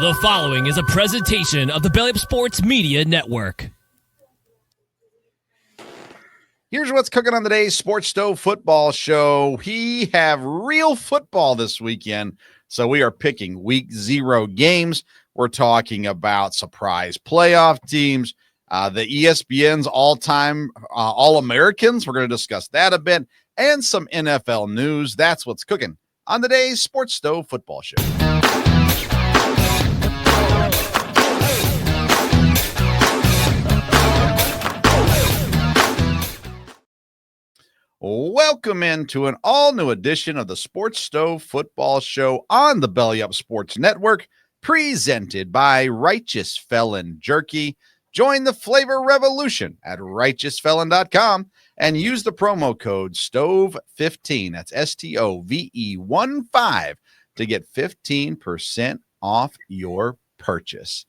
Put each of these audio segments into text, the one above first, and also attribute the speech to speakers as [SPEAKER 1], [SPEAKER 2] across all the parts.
[SPEAKER 1] The following is a presentation of the Belly Up Sports Media Network.
[SPEAKER 2] Here's what's cooking on today's Sports Stove Football Show. We have real football this weekend, so we are picking Week 0 games. We're talking about surprise playoff teams, the ESPN's all-time All-Americans. We're going to discuss that a bit, and some NFL news. That's what's cooking on today's Sports Stove Football Show. Welcome into an all-new edition of the Sports Stove Football Show on the Belly Up Sports Network, presented by Righteous Felon Jerky. Join the flavor revolution at righteousfelon.com and use the promo code STOVE15, that's STOVE15, to get 15% off your purchase.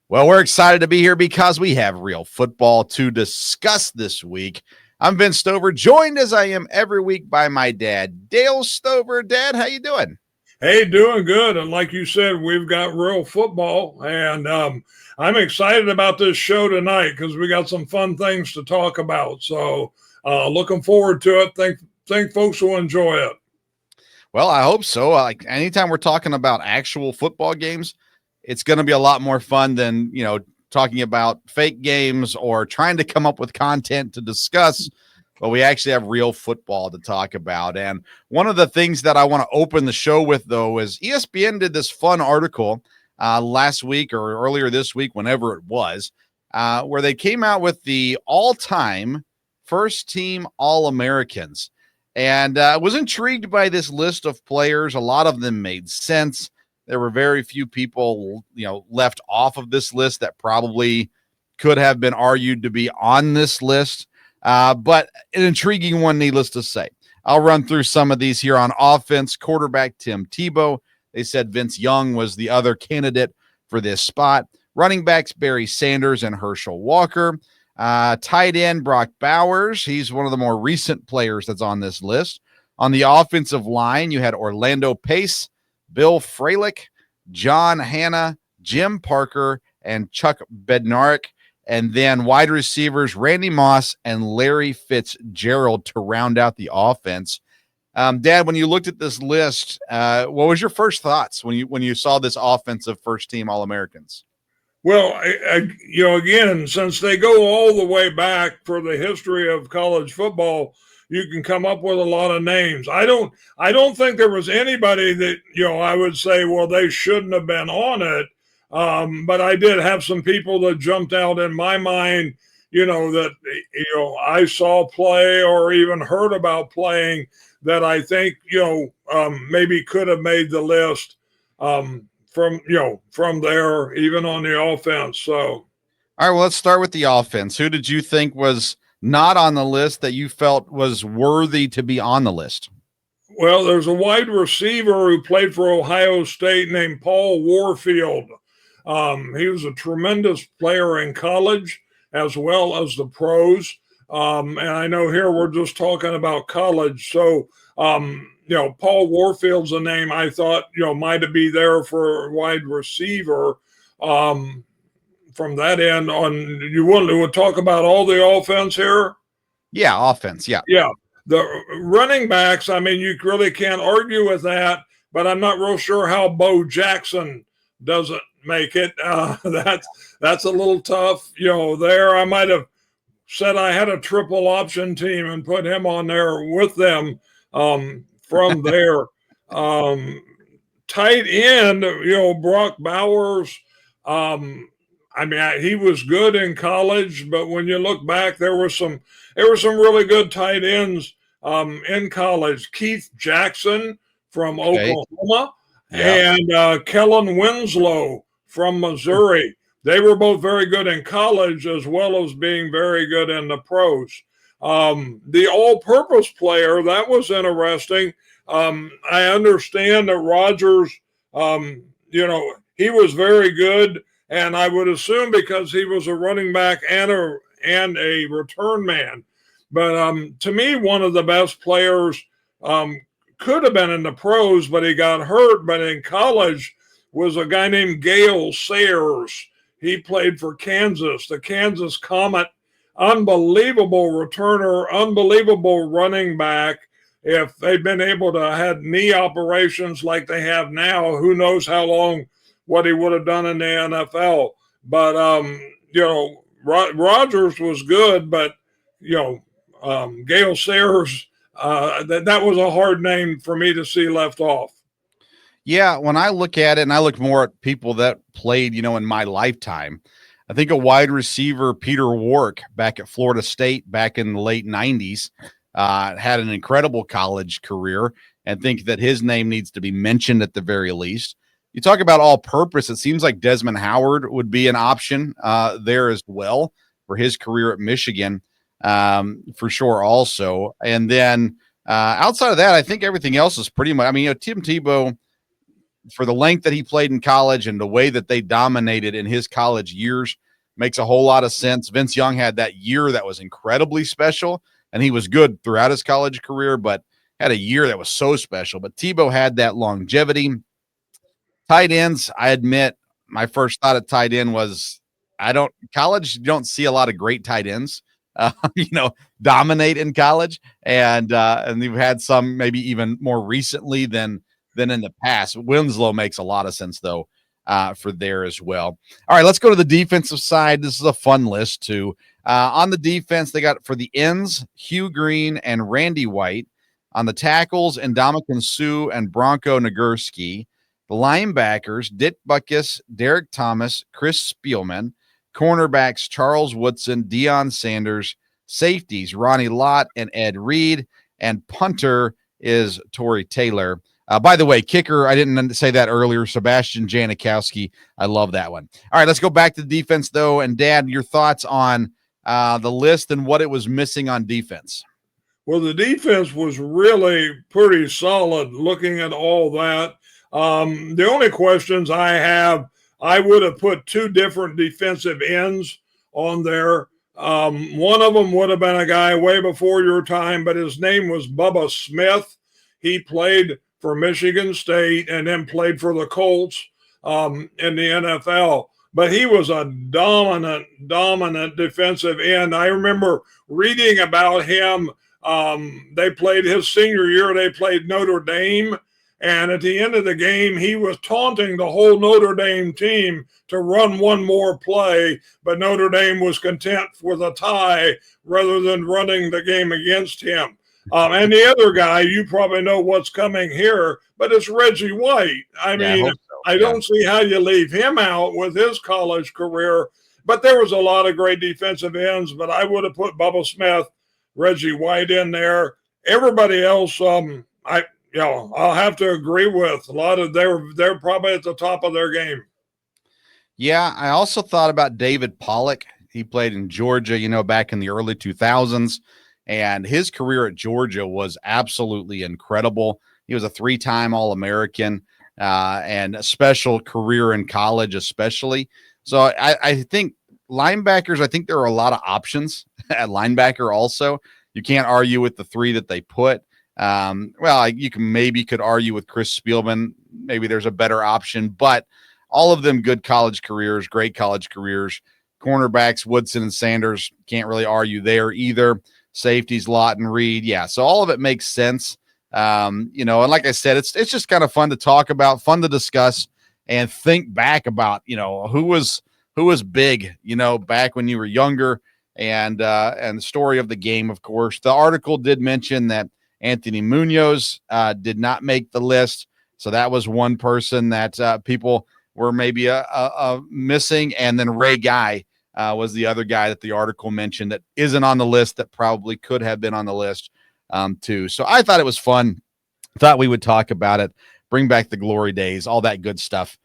[SPEAKER 2] Well, we're excited to be here because we have real football to discuss this week. I'm Vince Stover, joined as I am every week by my dad, Dale Stover. Dad, how you doing?
[SPEAKER 3] Hey, doing good. And like you said, we've got real football, and I'm excited about this show tonight because we got some fun things to talk about. So looking forward to it. Think folks will enjoy it.
[SPEAKER 2] Well, I hope so. Like anytime we're talking about actual football games, it's going to be a lot more fun than, talking about fake games or trying to come up with content to discuss, but we actually have real football to talk about. And one of the things that I want to open the show with, though, is ESPN did this fun article last week or earlier this week, whenever it was, where they came out with the all-time first-team All-Americans. And I was intrigued by this list of players. A lot of them made sense. There were very few people, left off of this list that probably could have been argued to be on this list. But an intriguing one, needless to say. I'll run through some of these here. On offense. Quarterback Tim Tebow. They said Vince Young was the other candidate for this spot. Running backs Barry Sanders and Herschel Walker. Tight end Brock Bowers. He's one of the more recent players that's on this list. On the offensive line, you had Orlando Pace, Bill Fralick, John Hanna, Jim Parker, and Chuck Bednarik. And then wide receivers, Randy Moss and Larry Fitzgerald to round out the offense. Dad, when you looked at this list, what was your first thoughts when you saw this offensive first-team All-Americans?
[SPEAKER 3] Well, again, since they go all the way back for the history of college football, you can come up with a lot of names. I don't think there was anybody that, I would say, well, they shouldn't have been on it. But I did have some people that jumped out in my mind, that, I saw play or even heard about playing that I think, maybe could have made the list from there, even on the offense. So.
[SPEAKER 2] All right, well, let's start with the offense. Who did you think was not on the list that you felt was worthy to be on the list?
[SPEAKER 3] Well, there's a wide receiver who played for Ohio State named Paul Warfield. He was a tremendous player in college as well as the pros. And I know here we're just talking about college. So, Paul Warfield's a name I thought, might be there for a wide receiver. From that end on, you want to talk about all the offense here?
[SPEAKER 2] Yeah, offense. Yeah.
[SPEAKER 3] Yeah. The running backs, you really can't argue with that, but I'm not real sure how Bo Jackson doesn't make it. That's a little tough. There I might have said I had a triple option team and put him on there with them from there. Tight end, Brock Bowers, he was good in college, but when you look back, there were some really good tight ends in college. Keith Jackson from Oklahoma and Kellen Winslow from Missouri. They were both very good in college as well as being very good in the pros. The all-purpose player, that was interesting. I understand that Rodgers, he was very good. And I would assume because he was a running back and a return man. But to me, one of the best players could have been in the pros, but he got hurt. But in college, was a guy named Gale Sayers. He played for Kansas, the Kansas Comet. Unbelievable returner, unbelievable running back. If they'd been able to have knee operations like they have now, who knows how long what he would have done in the NFL. But Rogers was good, but Gale Sayers, that was a hard name for me to see left off.
[SPEAKER 2] Yeah, when I look at it, and I look more at people that played, in my lifetime, I think a wide receiver, Peter Warrick, back at Florida State back in the late 90s, had an incredible college career, and think that his name needs to be mentioned at the very least. You talk about all-purpose, it seems like Desmond Howard would be an option there as well for his career at Michigan, for sure also. And then outside of that, I think everything else is pretty much, Tim Tebow, for the length that he played in college and the way that they dominated in his college years, makes a whole lot of sense. Vince Young had that year that was incredibly special, and he was good throughout his college career, but had a year that was so special. But Tebow had that longevity. Tight ends, I admit, my first thought of tight end was, college, you don't see a lot of great tight ends, dominate in college. And you've had some maybe even more recently than in the past. Winslow makes a lot of sense, though, for there as well. All right, let's go to the defensive side. This is a fun list, too. On the defense, they got for the ends, Hugh Green and Randy White. On the tackles, Ndamukong Suh and Bronco Nagurski. The linebackers, Dick Butkus, Derek Thomas, Chris Spielman. Cornerbacks, Charles Woodson, Deion Sanders. Safeties, Ronnie Lott and Ed Reed. And punter is Torrey Taylor. By the way, kicker, I didn't say that earlier, Sebastian Janikowski. I love that one. All right, let's go back to the defense, though. And, Dad, your thoughts on the list and what it was missing on defense.
[SPEAKER 3] Well, the defense was really pretty solid looking at all that. The only questions I have, I would have put two different defensive ends on there. One of them would have been a guy way before your time, but his name was Bubba Smith. He played for Michigan State and then played for the Colts in the NFL. But he was a dominant defensive end. I remember reading about him. They played his senior year. They played Notre Dame. And at the end of the game, he was taunting the whole Notre Dame team to run one more play. But Notre Dame was content with a tie rather than running the game against him. And the other guy, you probably know what's coming here, but it's Reggie White. I don't see how you leave him out with his college career. But there was a lot of great defensive ends, but I would have put Bubba Smith, Reggie White in there. Everybody else, I'll have to agree with. A lot of they're probably at the top of their game.
[SPEAKER 2] Yeah, I also thought about David Pollock. He played in Georgia, back in the early 2000s. And his career at Georgia was absolutely incredible. He was a 3-time All-American and a special career in college, especially. So I think linebackers, I think there are a lot of options at linebacker also. You can't argue with the three that they put. You could argue with Chris Spielman. Maybe there's a better option, but all of them good college careers, great college careers. Cornerbacks, Woodson and Sanders, can't really argue there either. Safeties, Lott and Reed. Yeah, so all of it makes sense. And like I said, it's just kind of fun to talk about, fun to discuss, and think back about, who was big, back when you were younger, and the story of the game, of course. The article did mention that Anthony Munoz did not make the list, so that was one person that people were maybe missing, and then Ray Guy was the other guy that the article mentioned that isn't on the list that probably could have been on the list too. So I thought it was fun. Thought we would talk about it, bring back the glory days, all that good stuff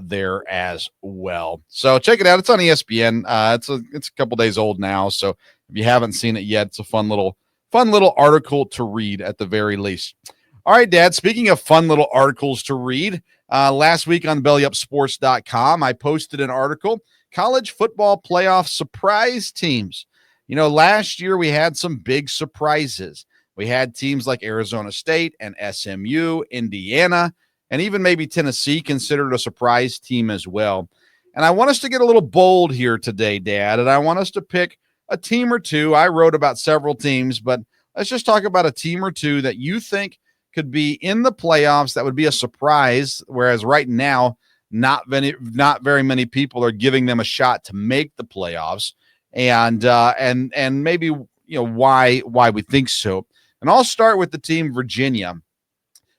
[SPEAKER 2] there as well. So check it out. It's on ESPN. It's a couple days old now. So if you haven't seen it yet, it's a fun little article to read at the very least. All right, Dad, speaking of fun little articles to read, last week on bellyupsports.com, I posted an article, College Football Playoff Surprise Teams. Last year we had some big surprises. We had teams like Arizona State and SMU, Indiana, and even maybe Tennessee considered a surprise team as well. And I want us to get a little bold here today, Dad, and I want us to pick a team or two. I wrote about several teams, but let's just talk about a team or two that you think could be in the playoffs that would be a surprise, whereas right now, not very many people are giving them a shot to make the playoffs, and maybe why we think so. And I'll start with the team Virginia.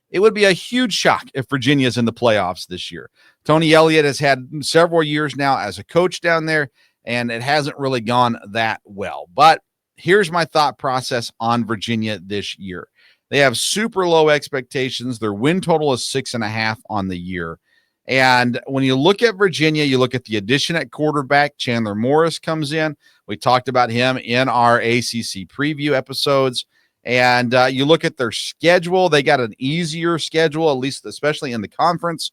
[SPEAKER 2] It would be a huge shock if Virginia is in the playoffs this year. Tony Elliott has had several years now as a coach down there, and it hasn't really gone that well. But here's my thought process on Virginia this year. They have super low expectations. Their win total is 6.5 on the year. And when you look at Virginia, you look at the addition at quarterback. Chandler Morris comes in. We talked about him in our ACC preview episodes. And you look at their schedule. They got an easier schedule, at least especially in the conference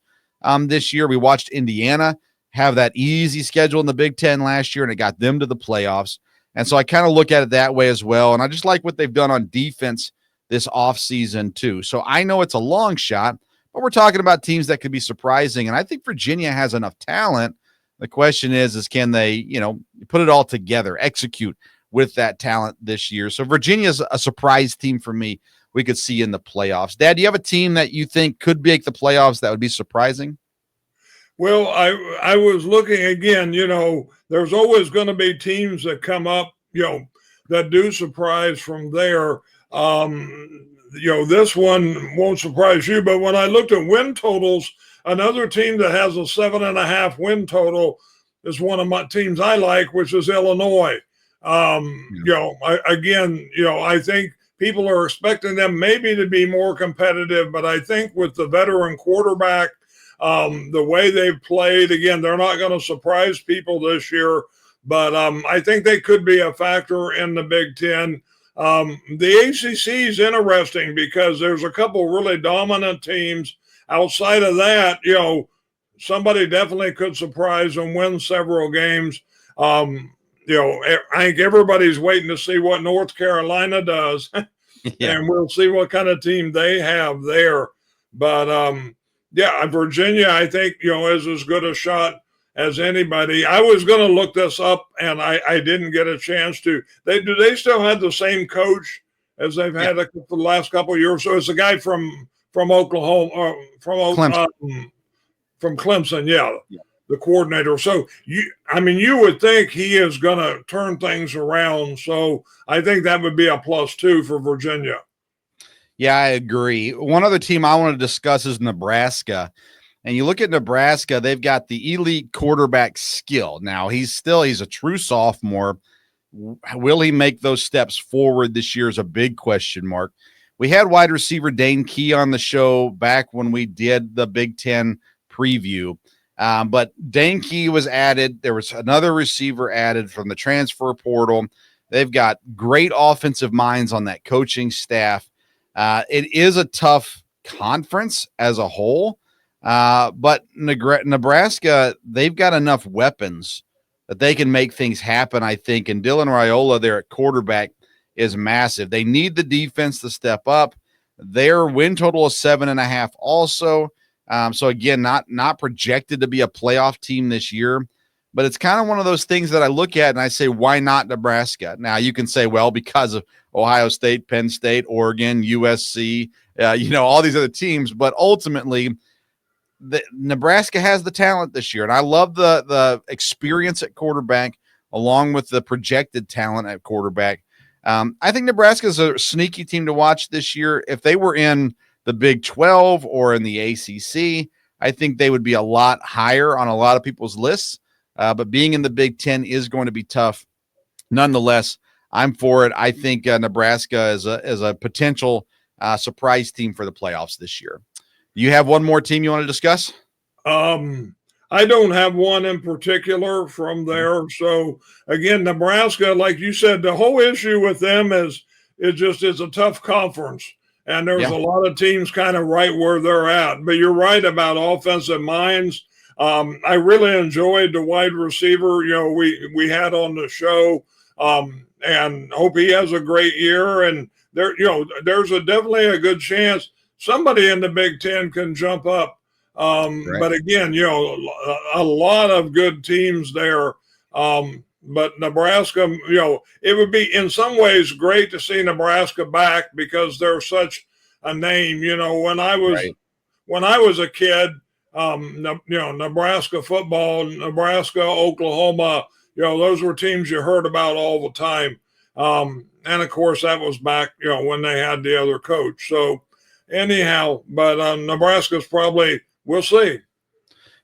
[SPEAKER 2] this year. We watched Indiana have that easy schedule in the Big Ten last year, and it got them to the playoffs. And so I kind of look at it that way as well. And I just like what they've done on defense this offseason too. So I know it's a long shot, but we're talking about teams that could be surprising. And I think Virginia has enough talent. The question is can they, put it all together, execute with that talent this year? So Virginia's a surprise team for me we could see in the playoffs. Dad, do you have a team that you think could make the playoffs that would be surprising?
[SPEAKER 3] Well, I was looking again, there's always going to be teams that come up, that do surprise from there. This one won't surprise you, but when I looked at win totals, another team that has a 7.5 win total is one of my teams I like, which is Illinois. I think people are expecting them maybe to be more competitive, but I think with the veteran quarterback, the way they've played, again, they're not going to surprise people this year, but I think they could be a factor in the Big Ten. The ACC is interesting because there's a couple really dominant teams. Outside of that, somebody definitely could surprise and win several games. I think everybody's waiting to see what North Carolina does, and we'll see what kind of team they have there. But Virginia, I think, is as good a shot as anybody. I was going to look this up, and I didn't get a chance to. Do they still have the same coach as they've had the last couple of years? So it's a guy from Oklahoma, from Clemson, the coordinator. So you would think he is going to turn things around. So I think that would be a +2 for Virginia.
[SPEAKER 2] Yeah, I agree. One other team I want to discuss is Nebraska. And you look at Nebraska, they've got the elite quarterback skill. Now, he's a true sophomore. Will he make those steps forward this year is a big question mark. We had wide receiver Dane Key on the show back when we did the Big Ten preview. But Dane Key was added. There was another receiver added from the transfer portal. They've got great offensive minds on that coaching staff. It is a tough conference as a whole, but Nebraska, they've got enough weapons that they can make things happen, I think. And Dylan Raiola there at quarterback is massive. They need the defense to step up. Their win total is 7.5 also. So again, not projected to be a playoff team this year, but it's kind of one of those things that I look at and I say, why not Nebraska? Now you can say, well, because of Ohio State, Penn State, Oregon, USC, all these other teams, but ultimately Nebraska has the talent this year. And I love the experience at quarterback along with the projected talent at quarterback. I think Nebraska is a sneaky team to watch this year. If they were in the Big 12 or in the ACC, I think they would be a lot higher on a lot of people's lists. But being in the Big 10 is going to be tough. Nonetheless, I'm for it. I think Nebraska is a potential surprise team for the playoffs this year. You have one more team you want to discuss?
[SPEAKER 3] I don't have one in particular from there. So again, Nebraska, like you said, the whole issue with them is it's a tough conference. And there's a lot of teams kind of right where they're at. But you're right about offensive minds. I really enjoyed the wide receiver, we had on the show, and hope he has a great year. And there's definitely a good chance somebody in the Big Ten can jump up.
[SPEAKER 2] Right.
[SPEAKER 3] But again, a lot of good teams there. But Nebraska, it would be in some ways great to see Nebraska back because they're such a name. When I was a kid, Nebraska football, Nebraska, Oklahoma, those were teams you heard about all the time. And of course, that was back, when they had the other coach. So anyhow, but Nebraska's probably, we'll see.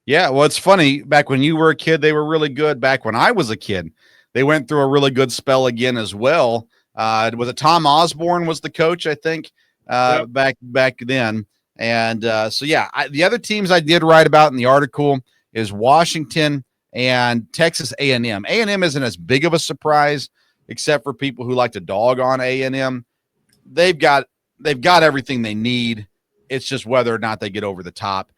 [SPEAKER 2] Yeah, well, it's funny. Back when you were a kid, they were really good. Back when I was a kid, they went through a really good spell again as well. Was it Tom Osborne was the coach, I think,
[SPEAKER 3] Yep.
[SPEAKER 2] back then. And the other teams I did write about in the article is Washington and Texas A&M. A&M isn't as big of a surprise, except for people who like to dog on A&M. They've got everything they need. It's just whether or not they get over the top.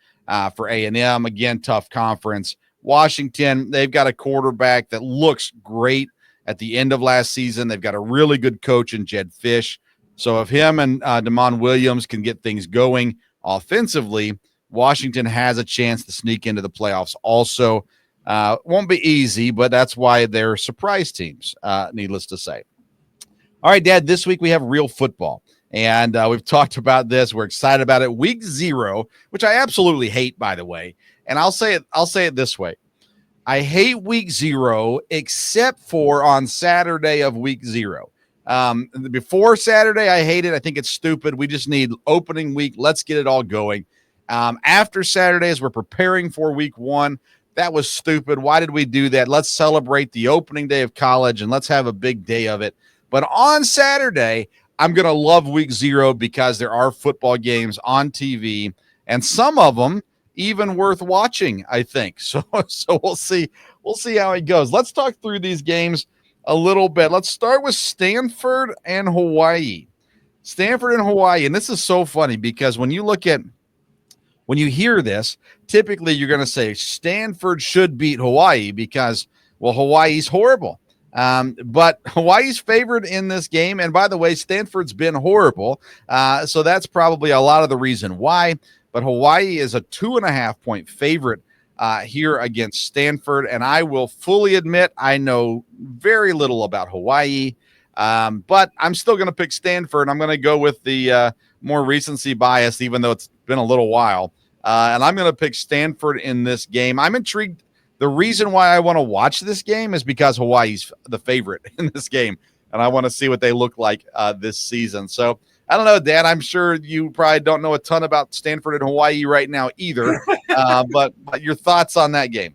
[SPEAKER 2] For A&M, again, tough conference. Washington, they've got a quarterback that looks great at the end of last season. They've got a really good coach in Jed Fish. So if him and Damon Williams can get things going offensively, Washington has a chance to sneak into the playoffs also. Won't be easy, but that's why they're surprise teams, needless to say. All right, Dad, this week we have real football. And we've talked about this. We're excited about it. Week 0, which I absolutely hate, by the way. And I'll say it this way. I hate week 0, except for on Saturday of week 0. Before Saturday, I hate it. I think it's stupid. We just need opening week. Let's get it all going. After Saturday, as we're preparing for week 1, that was stupid. Why did we do that? Let's celebrate the opening day of college and let's have a big day of it. But on Saturday, I'm going to love week 0 because there are football games on TV and some of them even worth watching, I think. So we'll see how it goes. Let's talk through these games a little bit. Let's start with Stanford and Hawaii. Stanford and Hawaii. And this is so funny because when you hear this, typically you're going to say Stanford should beat Hawaii because, well, Hawaii's horrible. But Hawaii's favored in this game. And by the way, Stanford's been horrible. So that's probably a lot of the reason why. But Hawaii is a 2.5-point favorite here against Stanford. And I will fully admit I know very little about Hawaii. But I'm still going to pick Stanford. I'm going to go with the more recency bias, even though it's been a little while. And I'm going to pick Stanford in this game. I'm intrigued. The reason why I want to watch this game is because Hawaii's the favorite in this game, and I want to see what they look like this season. So I don't know, Dad. I'm sure you probably don't know a ton about Stanford and Hawaii right now either, but your thoughts on that game?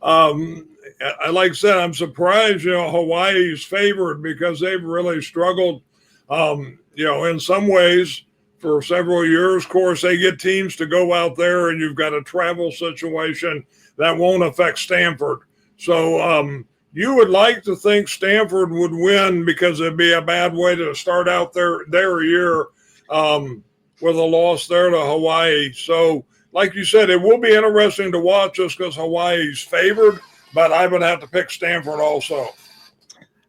[SPEAKER 3] Like I said, I'm surprised, Hawaii's favored because they've really struggled, in some ways for several years. Of course, they get teams to go out there and you've got a travel situation that won't affect Stanford. So you would like to think Stanford would win because it'd be a bad way to start out their year with a loss there to Hawaii. So like you said, it will be interesting to watch just because Hawaii's favored, but I would have to pick Stanford also.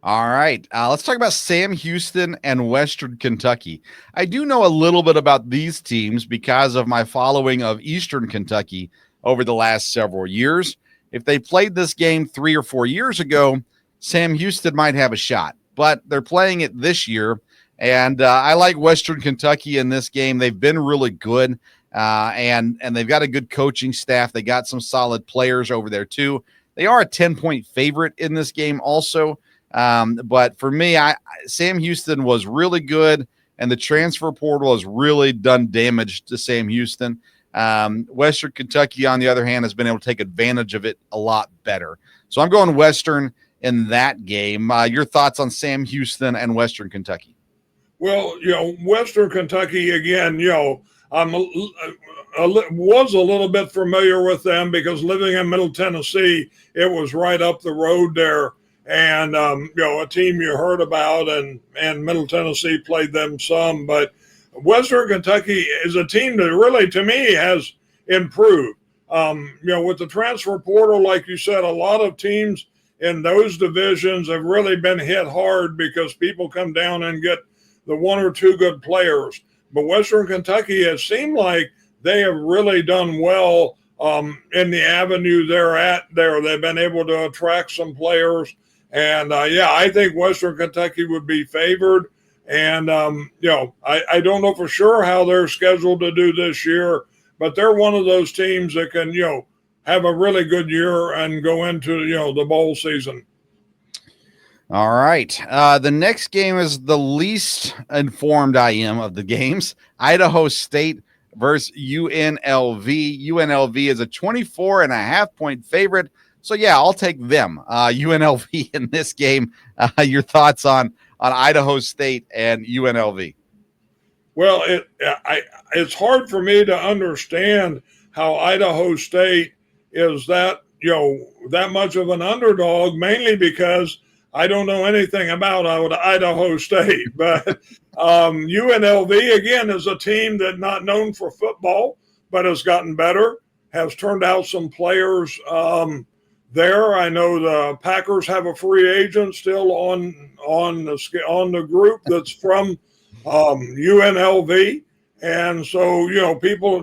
[SPEAKER 2] All right. Let's talk about Sam Houston and Western Kentucky. I do know a little bit about these teams because of my following of Eastern Kentucky over the last several years. If they played this game 3 or 4 years ago, Sam Houston might have a shot, but they're playing it this year. And I like Western Kentucky in this game. They've been really good, and they've got a good coaching staff. They got some solid players over there too. They are a 10-point favorite in this game also. But for me, Sam Houston was really good, and the transfer portal has really done damage to Sam Houston. Western Kentucky, on the other hand, has been able to take advantage of it a lot better. So I'm going Western in that game. Your thoughts on Sam Houston and Western Kentucky?
[SPEAKER 3] Well, Western Kentucky, again, I'm was a little bit familiar with them because living in Middle Tennessee, it was right up the road there. And, a team you heard about, and Middle Tennessee played them some. But Western Kentucky is a team that really, to me, has improved. With the transfer portal, like you said, a lot of teams in those divisions have really been hit hard because people come down and get the 1 or 2 good players. but Western Kentucky has seemed like they have really done well in the avenue they're at there. They've been able to attract some players. And, I think Western Kentucky would be favored. And, I don't know for sure how they're scheduled to do this year, but they're one of those teams that can, have a really good year and go into, the bowl season.
[SPEAKER 2] All right. The next game is the least informed I am of the games. Idaho State versus UNLV. UNLV is a 24.5-point favorite. So, I'll take them. UNLV in this game. Your thoughts on Idaho State and UNLV?
[SPEAKER 3] Well, it's hard for me to understand how Idaho State is that, that much of an underdog, mainly because I don't know anything about Idaho State. But UNLV, again, is a team that's not known for football, but has gotten better, has turned out some players there. I know the Packers have a free agent still on the group that's from UNLV. And so,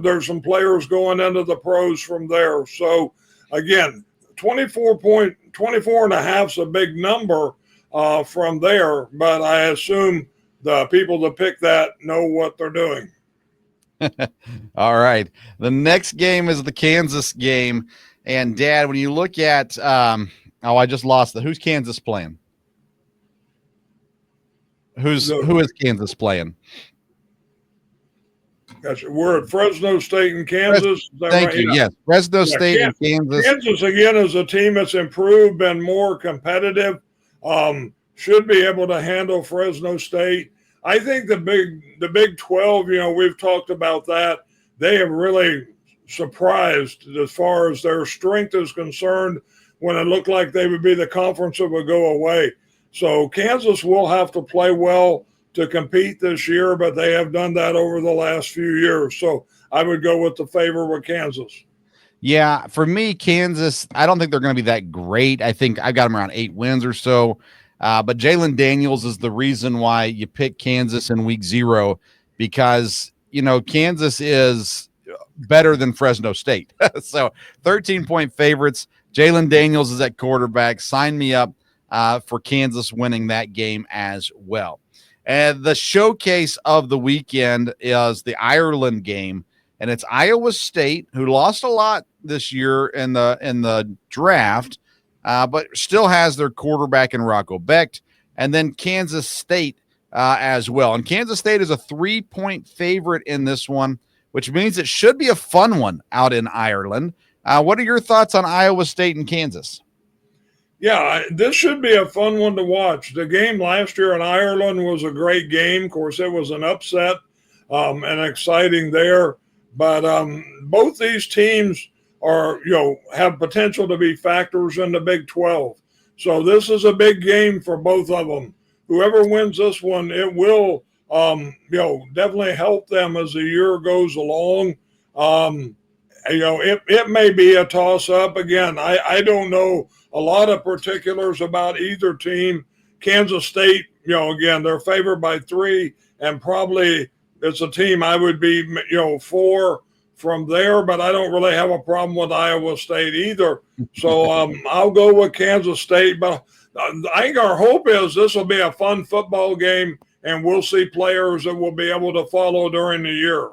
[SPEAKER 3] there's some players going into the pros from there. So, again, 24 and a half is a big number from there, but I assume the people that pick that know what they're doing.
[SPEAKER 2] All right. The next game is the Kansas game. And, Dad, when you look at I just lost it. Who's Kansas playing? Who is Kansas playing?
[SPEAKER 3] Gotcha. We're at Fresno State and Kansas.
[SPEAKER 2] Thank you. Yes, Fresno State and Kansas.
[SPEAKER 3] Kansas, again, is a team that's improved, been more competitive, should be able to handle Fresno State. I think the Big 12, we've talked about that. They have really surprised as far as their strength is concerned when it looked like they would be the conference that would go away. So Kansas will have to play well to compete this year, but they have done that over the last few years. So I would go with the favor with Kansas.
[SPEAKER 2] Yeah, for me, Kansas, I don't think they're going to be that great. I think I've got them around 8 wins or so. But Jalen Daniels is the reason why you pick Kansas in week 0, because, Kansas is better than Fresno State. So 13-point favorites. Jalen Daniels is at quarterback. Sign me up for Kansas winning that game as well. And the showcase of the weekend is the Ireland game, and it's Iowa State, who lost a lot this year in the draft, but still has their quarterback in Rocco Becht, and then Kansas State as well. And Kansas State is a 3-point favorite in this one, which means it should be a fun one out in Ireland. What are your thoughts on Iowa State and Kansas?
[SPEAKER 3] Yeah, this should be a fun one to watch. The game last year in Ireland was a great game. Of course, it was an upset and exciting there. But both these teams are, have potential to be factors in the Big 12. So this is a big game for both of them. Whoever wins this one, it will, definitely help them as the year goes along. It may be a toss-up. Again, I don't know a lot of particulars about either team. Kansas State, again, they're favored by 3, and probably it's a team I would be, 4 from there, but I don't really have a problem with Iowa State either. So I'll go with Kansas State, but I think our hope is this will be a fun football game, and we'll see players that we'll be able to follow during the year.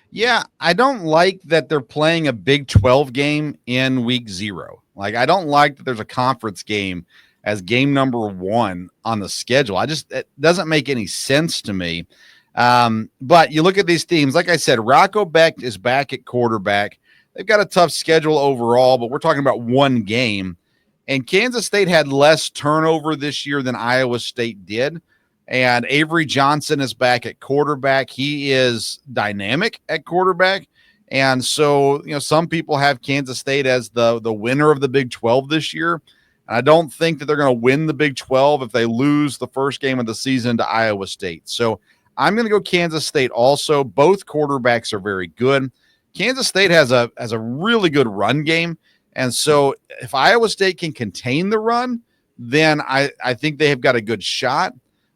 [SPEAKER 2] Yeah, I don't like that they're playing a Big 12 game in week 0. Like, I don't like that there's a conference game as game number 1 on the schedule. It doesn't make any sense to me. But you look at these teams, like I said, Rocco Becht is back at quarterback. They've got a tough schedule overall, but we're talking about one game. And Kansas State had less turnover this year than Iowa State did. And Avery Johnson is back at quarterback. He is dynamic at quarterback. And so, some people have Kansas State as the winner of the Big 12 this year. And I don't think that they're going to win the Big 12 if they lose the first game of the season to Iowa State. So I'm going to go Kansas State also. Both quarterbacks are very good. Kansas State has a really good run game. And so if Iowa State can contain the run, then I think they have got a good shot.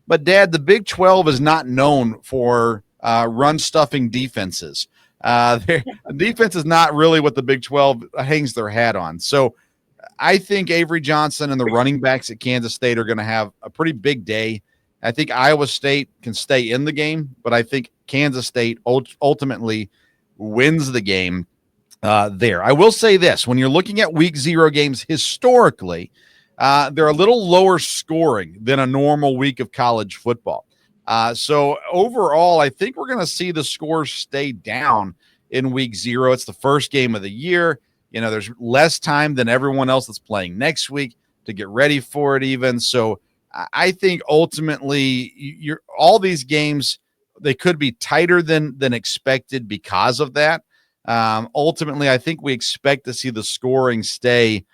[SPEAKER 2] But, Dad, the Big 12 is not known for run-stuffing defenses. The defense is not really what the Big 12 hangs their hat on. So I think Avery Johnson and the running backs at Kansas State are going to have a pretty big day. I think Iowa State can stay in the game, but I think Kansas State ultimately wins the game there. I will say this. When you're looking at week 0 games historically, they're a little lower scoring than a normal week of college football. So overall, I think we're going to see the scores stay down in week 0. It's the first game of the year. You know, there's less time than everyone else that's playing next week to get ready for it even. So I think ultimately all these games, they could be tighter than expected because of that. Ultimately, I think we expect to see the scoring stay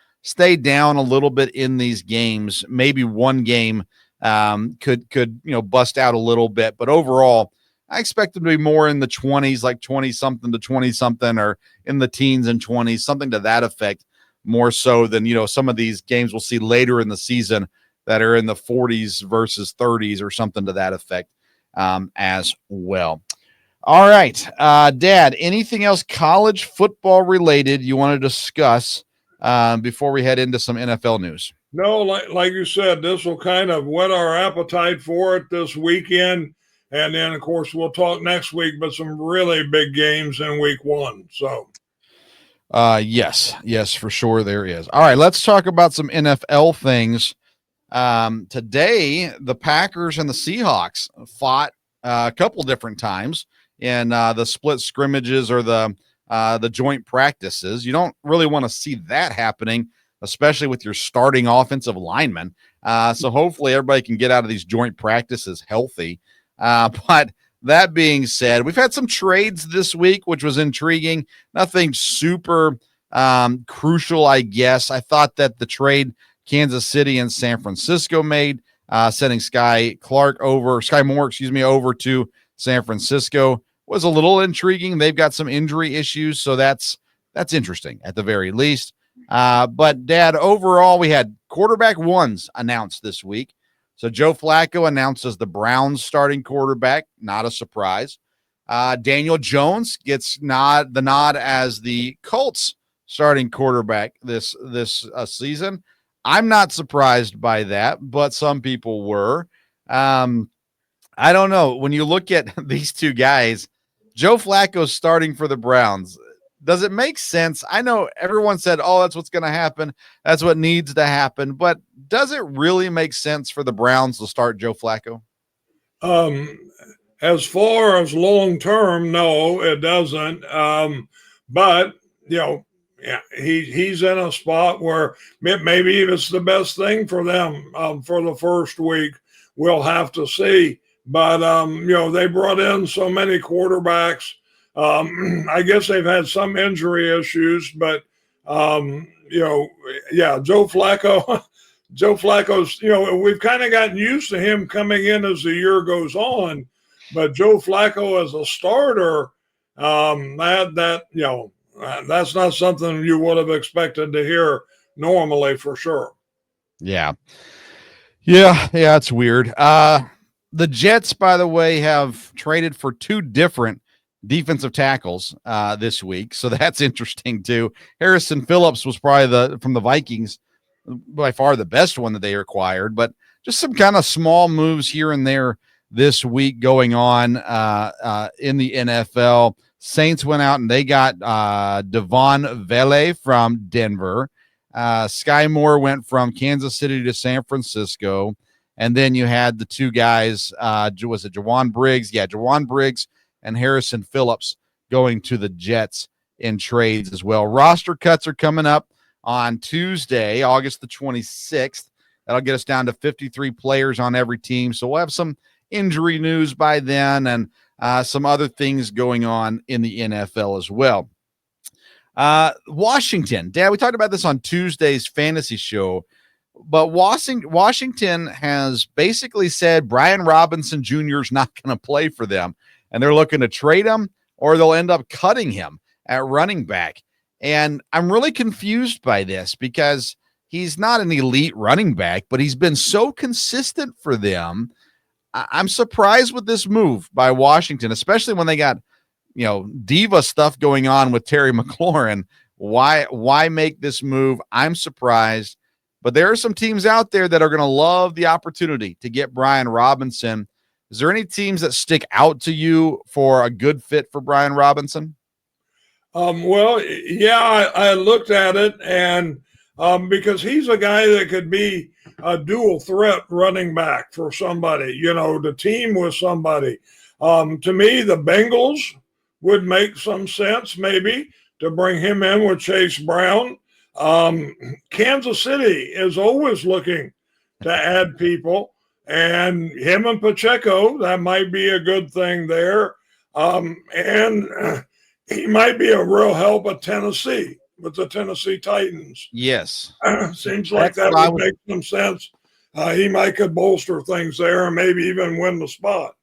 [SPEAKER 2] down a little bit in these games. Maybe one game could bust out a little bit, but overall, I expect them to be more in the 20s, like 20 something to 20 something, or in the teens and 20s, something to that effect, more so than some of these games we'll see later in the season that are in the 40s versus 30s or something to that effect as well. All right, Dad, anything else college football related you want to discuss before we head into some NFL news?
[SPEAKER 3] No, like you said, this will kind of whet our appetite for it this weekend. And then, of course, we'll talk next week, but some really big games in week 1. So,
[SPEAKER 2] yes, for sure there is. All right, let's talk about some NFL things. Today, the Packers and the Seahawks fought a couple different times in the split scrimmages or the joint practices. You don't really want to see that happening, especially with your starting offensive linemen. So hopefully everybody can get out of these joint practices healthy. But that being said, we've had some trades this week, which was intriguing. Nothing super crucial, I guess. I thought that the trade Kansas City and San Francisco made, sending Sky Moore, over to San Francisco, was a little intriguing. They've got some injury issues, so that's interesting at the very least. But Dad, overall, we had quarterback ones announced this week. So Joe Flacco announced as the Browns starting quarterback, not a surprise. Daniel Jones gets the nod as the Colts starting quarterback this season. I'm not surprised by that, but some people were. I don't know. When you look at these two guys, Joe Flacco starting for the Browns, does it make sense? I know everyone said, oh, that's what's going to happen. That's what needs to happen. But does it really make sense for the Browns to start Joe Flacco?
[SPEAKER 3] As far as long term, no, it doesn't. But, he's in a spot where maybe it's the best thing for them for the first week. We'll have to see. But, they brought in so many quarterbacks. I guess they've had some injury issues, but Joe Flacco, we've kind of gotten used to him coming in as the year goes on, but Joe Flacco as a starter, that's not something you would have expected to hear normally for sure.
[SPEAKER 2] Yeah, it's weird. The Jets, by the way, have traded for two different defensive tackles this week, so that's interesting too. Harrison Phillips was probably from the Vikings, by far the best one that they acquired, but just some kind of small moves here and there this week going on in the NFL. Saints went out and they got Devon Vele from Denver. Sky Moore went from Kansas City to San Francisco. And then you had the two guys, was it Jawan Briggs? Yeah, Jawan Briggs and Harrison Phillips going to the Jets in trades as well. Roster cuts are coming up on Tuesday, August the 26th. That'll get us down to 53 players on every team. So we'll have some injury news by then and some other things going on in the NFL as well. Washington, Dad, we talked about this on Tuesday's fantasy show, but Washington has basically said Brian Robinson Jr. is not going to play for them, and they're looking to trade him or they'll end up cutting him at running back. And I'm really confused by this because he's not an elite running back, but he's been so consistent for them. I'm surprised with this move by Washington, especially when they got, diva stuff going on with Terry McLaurin. Why make this move? I'm surprised, but there are some teams out there that are going to love the opportunity to get Brian Robinson. Is there any teams that stick out to you for a good fit for Brian Robinson?
[SPEAKER 3] Well, yeah, I looked at it, and because he's a guy that could be a dual threat running back for somebody, the team with somebody. To me, the Bengals would make some sense maybe to bring him in with Chase Brown. Kansas City is always looking to add people, and him and Pacheco, that might be a good thing there. And he might be a real help at Tennessee with the Tennessee Titans.
[SPEAKER 2] Yes.
[SPEAKER 3] Seems like that would make some sense. He might could bolster things there and maybe even win the spot.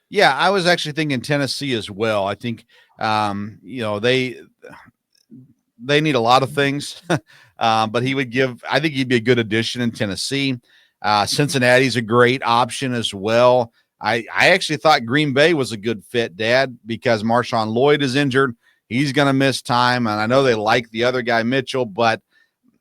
[SPEAKER 2] Yeah, I was actually thinking Tennessee as well. I think, they need a lot of things, but I think he'd be a good addition in Tennessee. Cincinnati's a great option as well. I actually thought Green Bay was a good fit, Dad, because Marshawn Lloyd is injured. He's going to miss time, and I know they like the other guy, Mitchell, but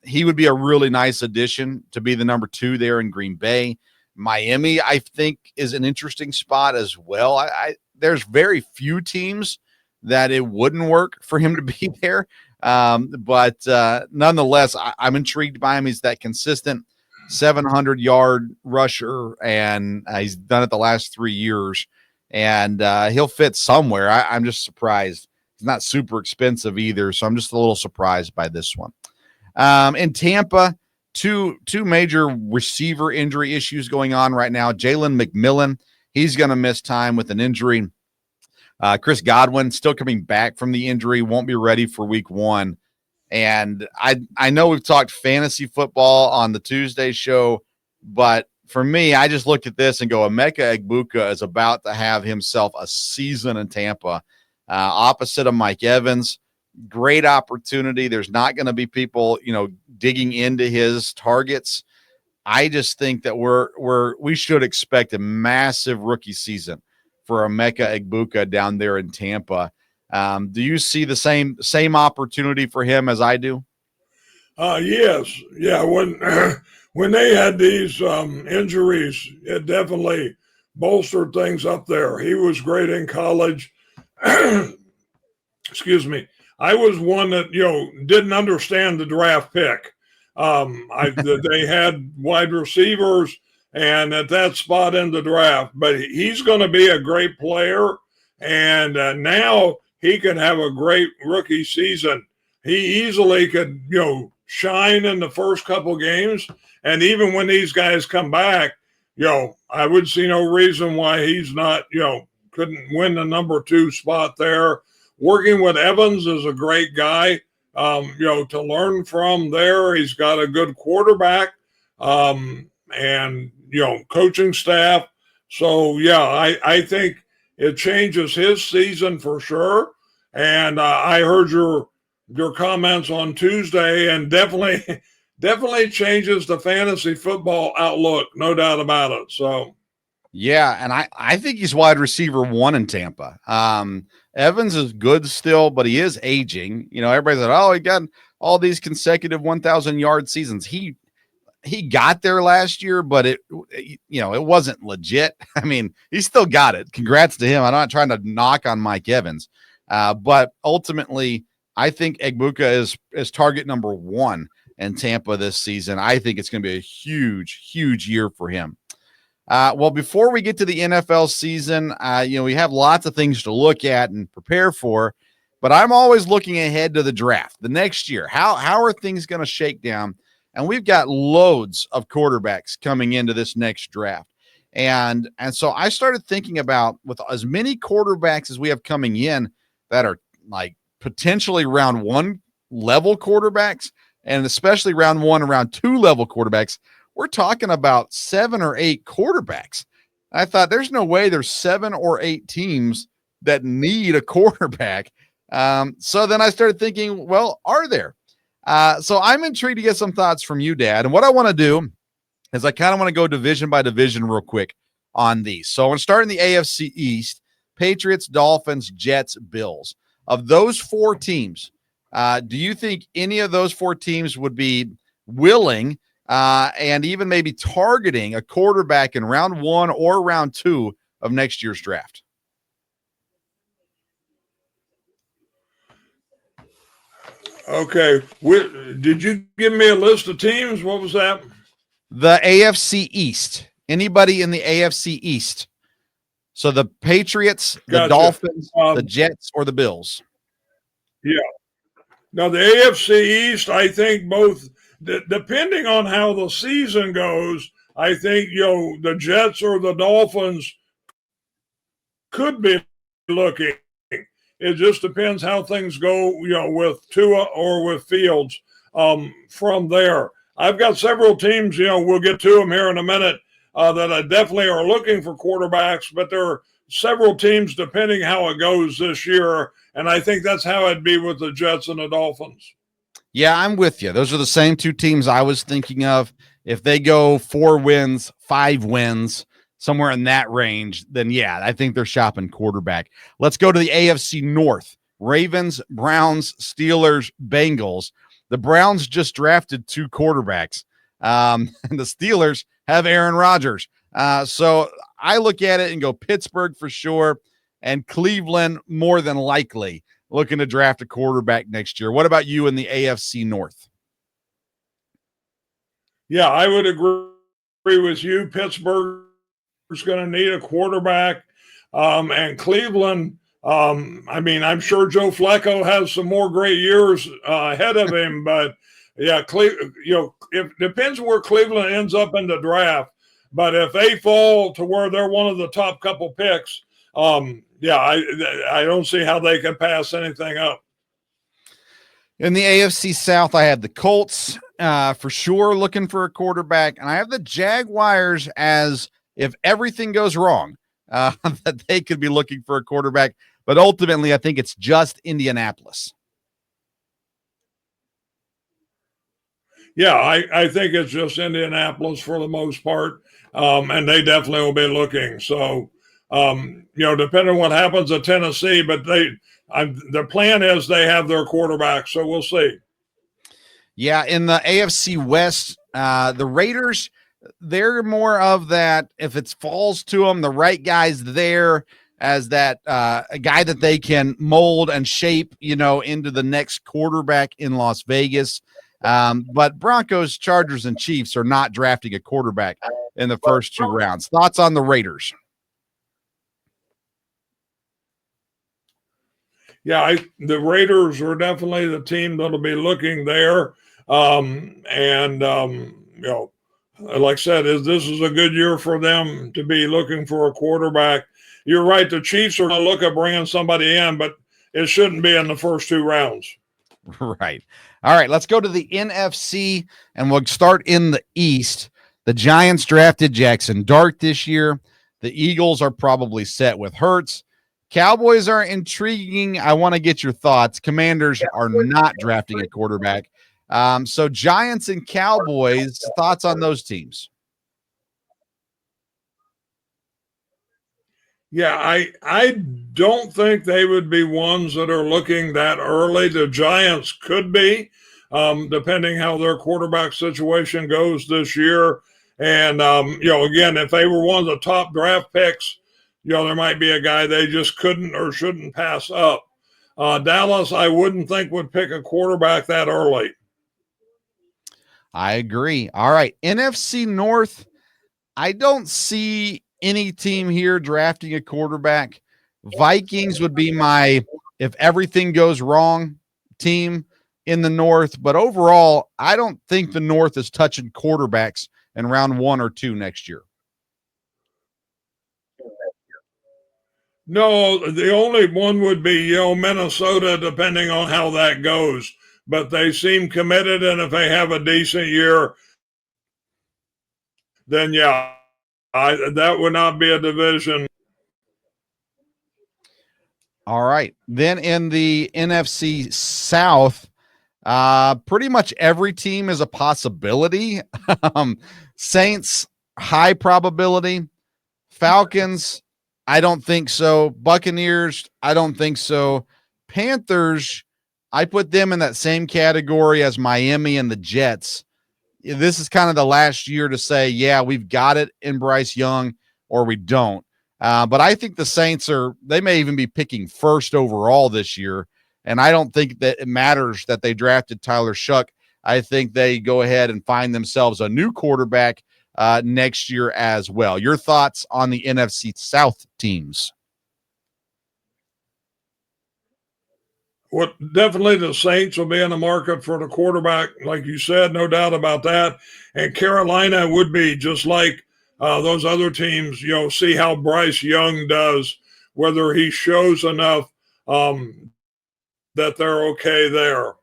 [SPEAKER 2] he would be a really nice addition to be the number 2 there in Green Bay. Miami, I think, is an interesting spot as well. There's very few teams that it wouldn't work for him to be there, but nonetheless, I'm intrigued by him. He's that consistent 700-yard rusher, and he's done it the last 3 years, and he'll fit somewhere. I'm just surprised. He's not super expensive either, so I'm just a little surprised by this one. In Tampa, two major receiver injury issues going on right now. Jalen McMillan, he's going to miss time with an injury. Chris Godwin, still coming back from the injury, won't be ready for week 1. And I know we've talked fantasy football on the Tuesday show, but for me, I just looked at this and go, Emeka Egbuka is about to have himself a season in Tampa, opposite of Mike Evans. Great opportunity. There's not going to be people, digging into his targets. I just think that we should expect a massive rookie season for Emeka Egbuka down there in Tampa. Do you see the same opportunity for him as I do?
[SPEAKER 3] Yes. Yeah. When they had these injuries, it definitely bolstered things up there. He was great in college. Excuse me. I was one that, didn't understand the draft pick. They had wide receivers and at that spot in the draft, but he's going to be a great player. And now he can have a great rookie season. He easily could, shine in the first couple games. And even when these guys come back, I would see no reason why he's not, couldn't win the number 2 spot there. Working with Evans is a great guy, to learn from there. He's got a good quarterback and, coaching staff. So, yeah, I think it changes his season for sure. And I heard your comments on Tuesday, and definitely changes the fantasy football outlook, no doubt about it. So,
[SPEAKER 2] yeah, and I think he's wide receiver 1 in Tampa. Evans is good still, but he is aging. Everybody said, "Oh, he got all these consecutive 1,000-yard seasons." He got there last year, but it wasn't legit. I mean, he still got it. Congrats to him. I'm not trying to knock on Mike Evans, but ultimately, I think Egbuka is target number 1 in Tampa this season. I think it's going to be a huge, huge year for him. Well, before we get to the NFL season, we have lots of things to look at and prepare for, but I'm always looking ahead to the draft, the next year. How are things going to shake down? And we've got loads of quarterbacks coming into this next draft. And so I started thinking about, with as many quarterbacks as we have coming in that are like potentially round 1 level quarterbacks, and especially round 1 and round 2 level quarterbacks, we're talking about 7 or 8 quarterbacks. I thought there's no way there's 7 or 8 teams that need a quarterback. So then I started thinking, well, are there? So I'm intrigued to get some thoughts from you, Dad. And what I want to do is I kind of want to go division by division real quick. on these. So I'm going to start in the AFC East: Patriots, Dolphins, Jets, Bills. Of those four teams, do you think any of those four teams would be willing and even maybe targeting a quarterback in round 1 or round 2 of next year's draft?
[SPEAKER 3] Okay. Did you give me a list of teams? What was that?
[SPEAKER 2] The AFC East. Anybody in the AFC East? So the Patriots, the Dolphins, the Jets, or the Bills?
[SPEAKER 3] Yeah. Now, the AFC East, I think both, depending on how the season goes, I think, the Jets or the Dolphins could be looking. It just depends how things go, with Tua or with Fields from there. I've got several teams, we'll get to them here in a minute, that I definitely are looking for quarterbacks, but there are several teams depending how it goes this year, and I think that's how it'd be with the Jets and the Dolphins.
[SPEAKER 2] Yeah, I'm with you. Those are the same two teams I was thinking of. If they go 4 wins, 5 wins, somewhere in that range, then yeah, I think they're shopping quarterback. Let's go to the AFC North. Ravens, Browns, Steelers, Bengals. The Browns just drafted 2 quarterbacks. And the Steelers have Aaron Rodgers. So I look at it and go Pittsburgh for sure, and Cleveland more than likely looking to draft a quarterback next year. What about you in the AFC North?
[SPEAKER 3] Yeah, I would agree with you. Pittsburgh is going to need a quarterback. And Cleveland, I'm sure Joe Flacco has some more great years ahead of him, but yeah, it depends where Cleveland ends up in the draft. But if they fall to where they're one of the top couple picks, I don't see how they can pass anything up.
[SPEAKER 2] In the AFC South, I had the Colts for sure looking for a quarterback, and I have the Jaguars as, if everything goes wrong, that they could be looking for a quarterback. But ultimately, I think it's just Indianapolis.
[SPEAKER 3] Yeah, I think it's just Indianapolis for the most part, and they definitely will be looking. So, depending on what happens at Tennessee, but the plan is they have their quarterback, so we'll see.
[SPEAKER 2] Yeah, in the AFC West, the Raiders, they're more of that, if it falls to them, the right guy's there as that a guy that they can mold and shape, into the next quarterback in Las Vegas. But Broncos, Chargers, and Chiefs are not drafting a quarterback in the first 2 rounds. Thoughts on the Raiders?
[SPEAKER 3] Yeah, the Raiders are definitely the team that'll be looking there. Like I said, this is a good year for them to be looking for a quarterback. You're right. The Chiefs are going to look at bringing somebody in, but it shouldn't be in the first 2 rounds.
[SPEAKER 2] Right. All right. Let's go to the NFC, and we'll start in the East. The Giants drafted Jackson Dart this year. The Eagles are probably set with Hurts. Cowboys are intriguing. I want to get your thoughts. Commanders are not drafting a quarterback. So Giants and Cowboys, thoughts on those teams?
[SPEAKER 3] Yeah, I don't think they would be ones that are looking that early. The Giants could be, depending how their quarterback situation goes this year. And, again, if they were one of the top draft picks, there might be a guy they just couldn't or shouldn't pass up. Dallas, I wouldn't think would pick a quarterback that early.
[SPEAKER 2] I agree. All right. NFC North, I don't see any team here drafting a quarterback. Vikings would be my, if everything goes wrong, team in the North. But overall, I don't think the North is touching quarterbacks in round 1 or 2 next year.
[SPEAKER 3] No, the only one would be, Minnesota, depending on how that goes. But they seem committed, and if they have a decent year, then yeah, that would not be a division.
[SPEAKER 2] All right. Then in the NFC South, pretty much every team is a possibility. Saints, high probability. Falcons, I don't think so. Buccaneers, I don't think so. Panthers, I put them in that same category as Miami and the Jets. This is kind of the last year to say, yeah, we've got it in Bryce Young or we don't. But I think the Saints they may even be picking first overall this year. And I don't think that it matters that they drafted Tyler Shuck. I think they go ahead and find themselves a new quarterback next year as well. Your thoughts on the NFC South teams?
[SPEAKER 3] Well, definitely the Saints will be in the market for the quarterback, like you said, no doubt about that. And Carolina would be just like those other teams, see how Bryce Young does, whether he shows enough that they're okay there.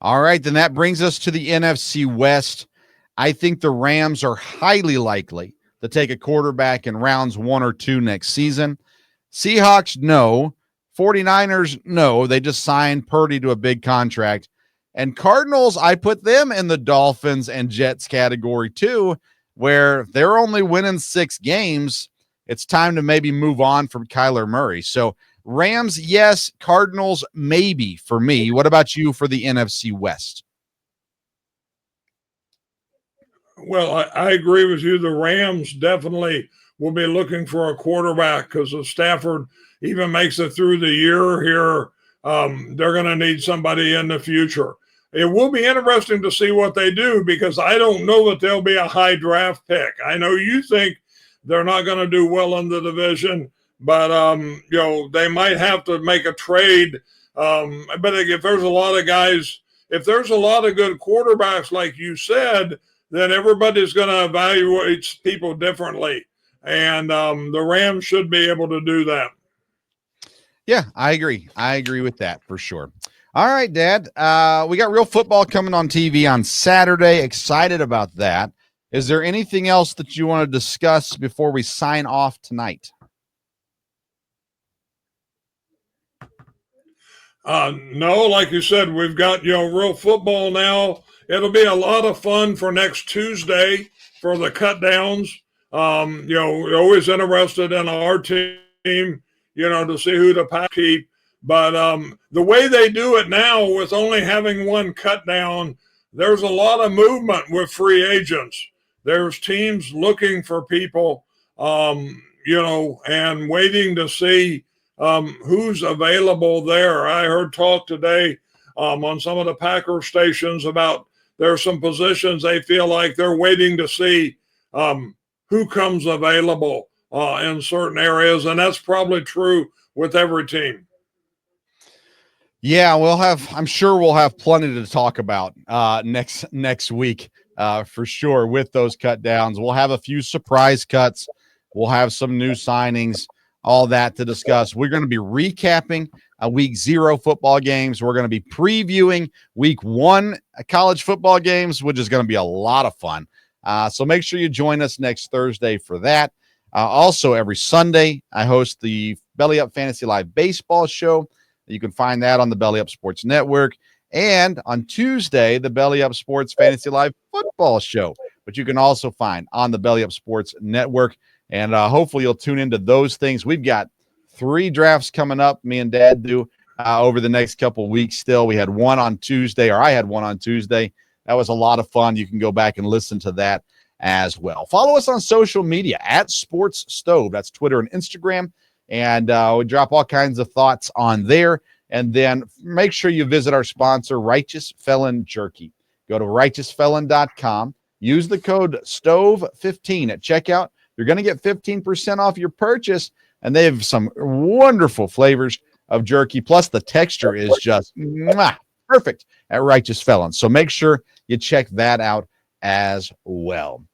[SPEAKER 2] All right, then that brings us to the NFC West. I think the Rams are highly likely to take a quarterback in rounds 1 or 2 next season. Seahawks, no. 49ers, no. They just signed Purdy to a big contract. And Cardinals, I put them in the Dolphins and Jets category too, where they're only winning 6 games. It's time to maybe move on from Kyler Murray. So Rams, yes. Cardinals, maybe for me. What about you for the NFC West?
[SPEAKER 3] Well, I agree with you. The Rams definitely will be looking for a quarterback because if Stafford even makes it through the year here, they're going to need somebody in the future. It will be interesting to see what they do because I don't know that they'll be a high draft pick. I know you think they're not going to do well in the division, but they might have to make a trade. But if there's a lot of guys, if there's a lot of good quarterbacks, like you said, then everybody's going to evaluate people differently. And the Rams should be able to do that.
[SPEAKER 2] Yeah, I agree. I agree with that for sure. All right, Dad. We got real football coming on TV on Saturday. Excited about that. Is there anything else that you want to discuss before we sign off tonight?
[SPEAKER 3] No, like you said, we've got, real football now. It'll be a lot of fun for next Tuesday for the cut downs. We're always interested in our team, to see who to pack keep. But the way they do it now with only having one cut down, there's a lot of movement with free agents. There's teams looking for people, and waiting to see who's available there. I heard talk today on some of the Packer stations about there's some positions they feel like they're waiting to see who comes available in certain areas, and that's probably true with every team.
[SPEAKER 2] Yeah, I'm sure we'll have plenty to talk about next week for sure with those cut downs. We'll have a few surprise cuts. We'll have some new signings, all that to discuss. We're going to be recapping week 0 football games. We're going to be previewing week 1 college football games, which is going to be a lot of fun. So make sure you join us next Thursday for that. Also, every Sunday, I host the Belly Up Fantasy Live Baseball Show. You can find that on the Belly Up Sports Network. And on Tuesday, the Belly Up Sports Fantasy Live Football Show, which you can also find on the Belly Up Sports Network. And hopefully you'll tune into those things. We've got 3 drafts coming up, me and Dad do, over the next couple weeks still. I had one on Tuesday. That was a lot of fun. You can go back and listen to that as well. Follow us on social media at Sports Stove. That's Twitter and Instagram. And we drop all kinds of thoughts on there. And then make sure you visit our sponsor, Righteous Felon Jerky. Go to righteousfelon.com. Use the code STOVE15 at checkout. You're going to get 15% off your purchase. And they have some wonderful flavors of jerky. Plus, the texture is just perfect at Righteous Felon. So make sure you check that out as well.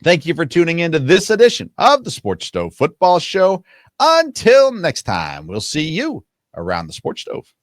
[SPEAKER 2] Thank you for tuning in to this edition of the Sports Stove Football Show. Until next time, we'll see you around the Sports Stove.